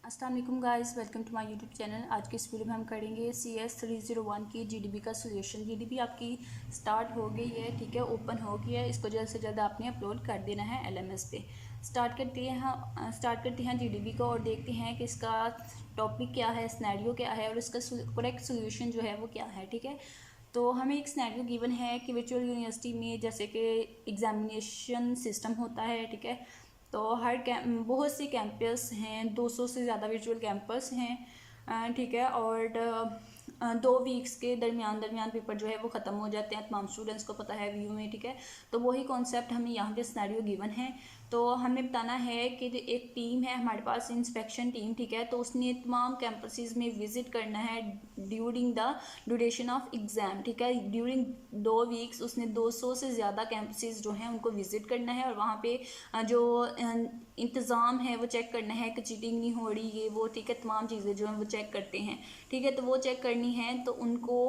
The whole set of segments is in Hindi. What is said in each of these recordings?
अस्सलाम वालेकुम guys, welcome to my YouTube channel. आज की इस वीडियो में हम करेंगे CS 301 की जीडीबी का सोल्यूशन। जीडीबी आपकी स्टार्ट हो गई है, ठीक है, ओपन हो गई है। इसको जल्द से जल्द आपने अपलोड कर देना है LMS पे। स्टार्ट करते हैं जीडीबी को और देखते हैं कि इसका टॉपिक क्या है, सिनेरियो क्या है और इसका करेक्ट सोल्यूशन जो है वो क्या है, ठीक है। तो हमें एक सिनेरियो गिवन है कि वर्चुअल यूनिवर्सिटी में जैसे कि एग्जामिनेशन सिस्टम होता है, ठीक है। तो बहुत से कैंपस हैं, 200 से ज़्यादा वर्चुअल कैंपस हैं, ठीक है। और 2 वीक्स के दरमियान पेपर जो है वो ख़त्म हो जाते हैं, तमाम स्टूडेंट्स को पता है व्यू में, ठीक है। तो वही कॉन्सेप्ट हमें यहाँ पे सिनेरियो गिवन है। तो हमें बताना है कि एक टीम है हमारे पास, इंस्पेक्शन टीम, ठीक है। तो उसने तमाम कैंपसेस में विज़िट करना है during the duration of exam, ठीक है। ड्यूरिंग 2 वीक्स उसने 200 से ज़्यादा कैंपसेस जो हैं उनको विज़िट करना है और वहाँ पे जो इंतज़ाम है वो चेक करना है कि चीटिंग नहीं हो रही, ये वो, ठीक है। तमाम चीज़ें जो हैं वो चेक करते हैं, ठीक है। तो वो चेक करनी है तो उनको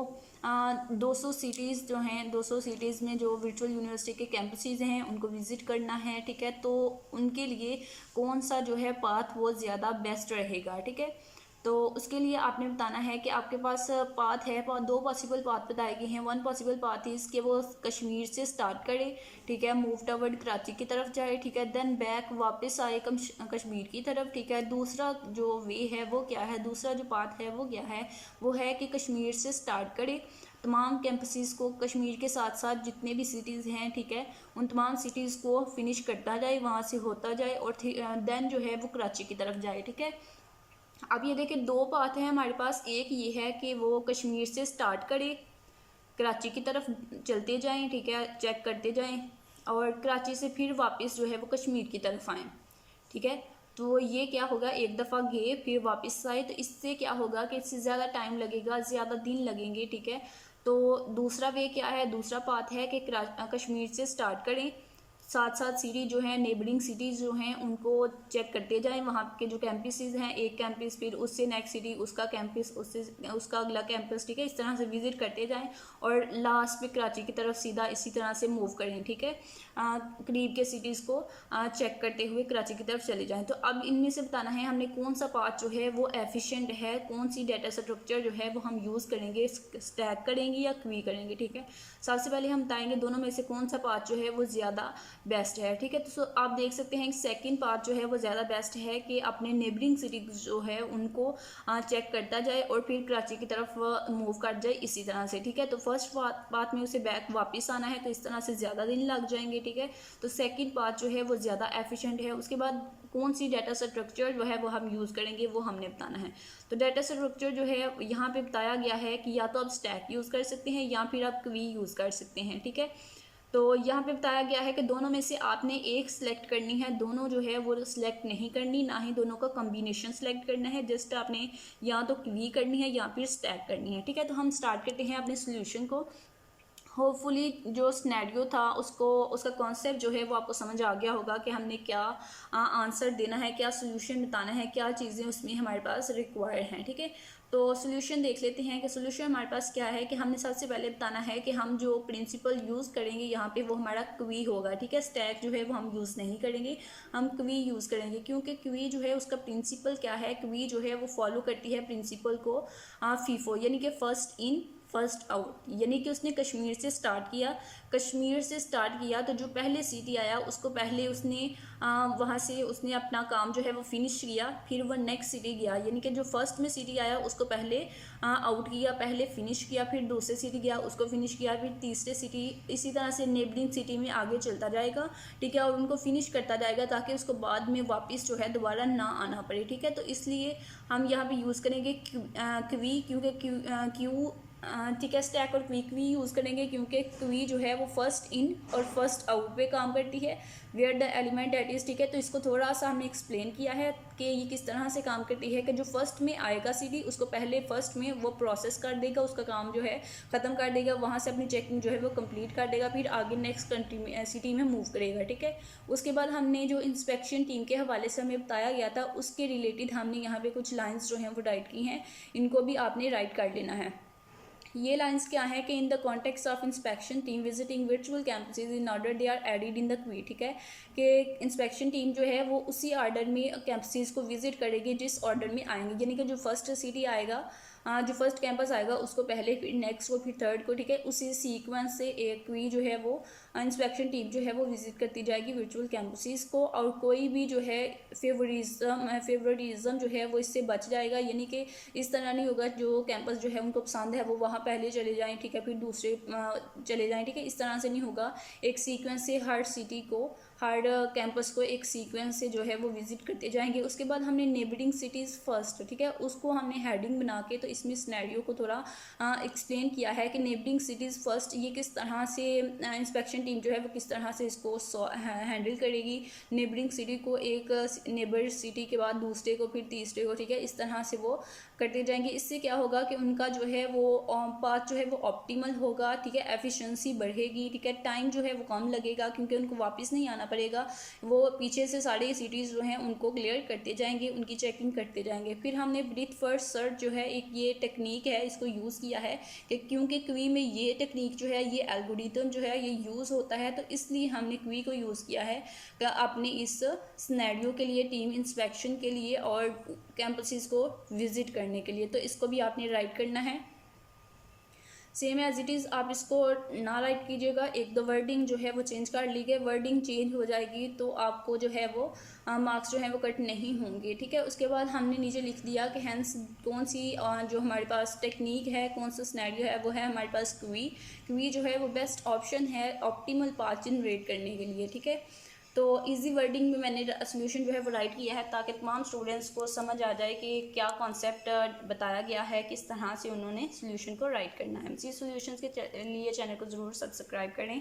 200 सिटीज़ जो हैं, 200 सिटीज़ में जो वर्चुअल यूनिवर्सिटी के कैंपसेस हैं उनको विज़िट करना है, ठीक है। तो उनके लिए कौन सा जो है पाथ वो ज़्यादा बेस्ट रहेगा, ठीक है। तो उसके लिए आपने बताना है कि आपके पास पाथ है, 2 पॉसिबल पाथ बताए गए हैं। 1 पॉसिबल पाथ इज़ कि वो कश्मीर से स्टार्ट करे, ठीक है, मूव टवर्ड कराची की तरफ जाए, ठीक है, देन बैक वापस आए कश्मीर की तरफ, ठीक है। दूसरा जो वे है वो क्या है, दूसरा जो पाथ है वो क्या है, वो है कि कश्मीर से स्टार्ट करे, तमाम कैंपसेस को कश्मीर के साथ साथ जितने भी सिटीज़ हैं, ठीक है, उन तमाम सिटीज़ को फिनिश करता जाए, वहाँ से होता जाए और देन जो है वो कराची की तरफ जाए, ठीक है। अब ये देखिए 2 पाथ हैं हमारे पास। एक ये है कि वो कश्मीर से स्टार्ट करे, कराची की तरफ चलते जाएं, ठीक है, चेक करते जाएं और कराची से फिर वापस जो है वो कश्मीर की तरफ आएँ, ठीक है। तो ये क्या होगा, एक दफ़ा गए फिर वापस आए, तो इससे क्या होगा कि इससे ज़्यादा टाइम लगेगा, ज़्यादा दिन लगेंगे, ठीक है। तो दूसरा वे क्या है, दूसरा पाथ है कि कश्मीर से स्टार्ट करें, साथ साथ सिटी जो है, नेबरिंग सिटीज़ जो हैं उनको चेक करते जाएं, वहाँ के जो कैंपसेस हैं, एक कैंपस फिर उससे नेक्स्ट सिटी, उसका कैंपस, उससे उसका अगला कैंपस, ठीक है। इस तरह से विज़िट करते जाएं और लास्ट में कराची की तरफ सीधा इसी तरह से मूव करें, ठीक है। करीब के सिटीज़ को चेक करते हुए कराची की तरफ चले जाएँ। तो अब इनमें से बताना है हमने कौन सा पाथ जो है वो एफिशिएंट है, कौन सी डाटा स्ट्रक्चर जो है वो हम यूज़ करेंगे, स्टैक करेंगे या क्वी करेंगे, ठीक है। सबसे पहले हम बताएंगे दोनों में से कौन सा पाथ जो है वो ज़्यादा बेस्ट है, ठीक है। तो आप देख सकते हैं सेकंड पार्ट जो है वो ज़्यादा बेस्ट है कि अपने नेबरिंग सिटी जो है उनको चेक करता जाए और फिर कराची की तरफ मूव कर जाए इसी तरह से, ठीक है। तो फर्स्ट पार्ट में उसे बैक वापस आना है तो इस तरह से ज़्यादा दिन लग जाएंगे, ठीक है। तो सेकंड पार्ट जो है वो ज़्यादा एफिशिएंट है। उसके बाद कौन सी डाटा स्ट्रक्चर जो है वो हम यूज़ करेंगे वो हमने बताना है। तो डाटा स्ट्रक्चर जो है यहाँ पे बताया गया है कि या तो आप स्टैक यूज़ कर सकते हैं या फिर आप क्वी यूज़ कर सकते हैं, ठीक है। तो यहाँ पे बताया गया है कि दोनों में से आपने एक सिलेक्ट करनी है, दोनों जो है वो सिलेक्ट नहीं करनी, ना ही दोनों का कॉम्बिनेशन सेलेक्ट करना है। जस्ट आपने या तो क्वी करनी है या फिर स्टैक करनी है, ठीक है। तो हम स्टार्ट करते हैं अपने सोल्यूशन को। होपफुली जो सिनेरियो था उसका कॉन्सेप्ट जो है वो आपको समझ आ गया होगा कि हमने क्या आंसर देना है, क्या सोल्यूशन बताना है, क्या चीज़ें उसमें हमारे पास रिक्वायर्ड हैं, ठीक है। तो सोल्यूशन देख लेते हैं कि सोल्यूशन हमारे पास क्या है। कि हमने सबसे पहले बताना है कि हम जो प्रिंसिपल यूज़ करेंगे यहाँ पे वो हमारा क्वी होगा, ठीक है। स्टैक जो है वो हम यूज़ नहीं करेंगे, हम क्वी यूज़ करेंगे, क्योंकि क्वी जो है उसका प्रिंसिपल क्या है, क्वी जो है वो फॉलो करती है प्रिंसिपल को फीफो, यानी कि फर्स्ट इन फर्स्ट आउट। यानी कि उसने कश्मीर से स्टार्ट किया, कश्मीर से स्टार्ट किया तो जो पहले सिटी आया उसको पहले उसने वहाँ से उसने अपना काम जो है वो फिनिश किया, फिर वो नेक्स्ट सिटी गया। यानी कि जो फर्स्ट में सिटी आया उसको पहले आउट किया, पहले फिनिश किया, फिर दूसरे सिटी गया उसको फिनिश किया, फिर तीसरे सिटी, इसी तरह से नेबरिंग सिटी में आगे चलता जाएगा, ठीक है। और उनको फिनिश करता जाएगा ताकि उसको बाद में वापस जो है दोबारा ना आना पड़े, ठीक है। तो इसलिए हम यहाँ पे यूज़ करेंगे क्वी, क्योंकि क्यू, ठीक है, स्टैक और क्वी यूज़ करेंगे क्योंकि क्वी जो है वो फर्स्ट इन और फर्स्ट आउट पे काम करती है, where the element at is, ठीक है। तो इसको थोड़ा सा हमने एक्सप्लेन किया है कि ये किस तरह से काम करती है कि जो फर्स्ट में आएगा सिटी उसको पहले फर्स्ट में वो प्रोसेस कर देगा, उसका काम जो है ख़त्म कर देगा, वहाँ से अपनी चेकिंग जो है वो कंप्लीट कर देगा, फिर आगे नेक्स्ट कंट्री में सिटी में मूव करेगा, ठीक है। उसके बाद हमने जो इंस्पेक्शन टीम के हवाले से हमें बताया गया था उसके रिलेटेड हमने यहाँ पे कुछ लाइन्स जो हैं वो राइट की हैं, इनको भी आपने राइट कर लेना है। ये लाइंस क्या है कि in the context of inspection team visiting virtual campuses in order they are aided in the क्वी, ठीक है, कि इंस्पेक्शन टीम जो है वो उसी ऑर्डर में कैंपसेज को विजिट करेगी जिस ऑर्डर में आएंगे, यानी कि जो फर्स्ट सिटी आएगा, जो फर्स्ट कैंपस आएगा उसको पहले, फिर नेक्स्ट को, फिर थर्ड को, ठीक है, उसी सीक्वेंस से एक क्वी जो है वो इंस्पेक्शन टीम जो है वो विजिट करती जाएगी वर्चुअल कैंपसेस को, और कोई भी जो है फेवरेटिज्म जो है वो इससे बच जाएगा, यानी कि इस तरह नहीं होगा जो कैंपस जो है उनको पसंद है वो वहाँ पहले चले जाएँ, ठीक है, फिर दूसरे चले जाएँ, ठीक है, इस तरह से नहीं होगा। एक सीक्वेंस से हर सिटी को, हर कैंपस को एक सीक्वेंस से जो है वो विजिट करते जाएंगे। उसके बाद हमने नेबरिंग सिटीज़ फर्स्ट, ठीक है, उसको हमने हेडिंग बना के तो इसमें सिनेरियो को थोड़ा एक्सप्लेन किया है कि नेबरिंग सिटीज़ फर्स्ट ये किस तरह से इंस्पेक्शन टीम जो है वो किस तरह से इसको हैंडल करेगी। नेबरिंग सिटी को एक नेबर सिटी के बाद दूसरे को, फिर तीसरे को, ठीक है, इस तरह से वो करते जाएंगे। इससे क्या होगा कि उनका जो है वो पाथ जो है वो ऑप्टिमल होगा, ठीक है, एफिशिएंसी बढ़ेगी, ठीक है, टाइम जो है वो कम लगेगा क्योंकि उनको वापस नहीं आना पड़ेगा, वो पीछे से सारे सिटीज़ जो हैं उनको क्लियर करते जाएंगे, उनकी चेकिंग करते जाएंगे। फिर हमने ब्रीथ फर्स्ट सर्च जो है एक ये टेक्निक है, इसको यूज़ किया है कि क्योंकि क्वी में ये टेक्निक जो है, ये एल्गोरिथम जो है ये यूज़ होता है, तो इसलिए हमने क्वी को यूज़ किया है कि अपने इस सिनेरियो के लिए, टीम इंस्पेक्शन के लिए और कैंपसेस को विजिट करने के लिए। तो इसको भी आपने राइट करना है सेम एज इट इज़, आप इसको ना राइट कीजिएगा, एक दो वर्डिंग जो है वो चेंज कर लीजिए, वर्डिंग चेंज हो जाएगी तो आपको जो है वो मार्क्स जो है वो कट नहीं होंगे, ठीक है। उसके बाद हमने नीचे लिख दिया कि हैंस कौन सी जो हमारे पास टेक्निक है, कौन सा सिनेरियो है, वो है हमारे पास क्वी जो है वो बेस्ट ऑप्शन है ऑप्टिमल पाथ जनरेट करने के लिए, ठीक है। तो इजी वर्डिंग में मैंने सोल्यूशन जो है वो राइट किया है ताकि तमाम स्टूडेंट्स को समझ आ जाए कि क्या कॉन्सेप्ट बताया गया है, किस तरह से उन्होंने सोल्यूशन को राइट करना है। इसी सोल्यूशन के लिए चैनल को ज़रूर सब्सक्राइब करें।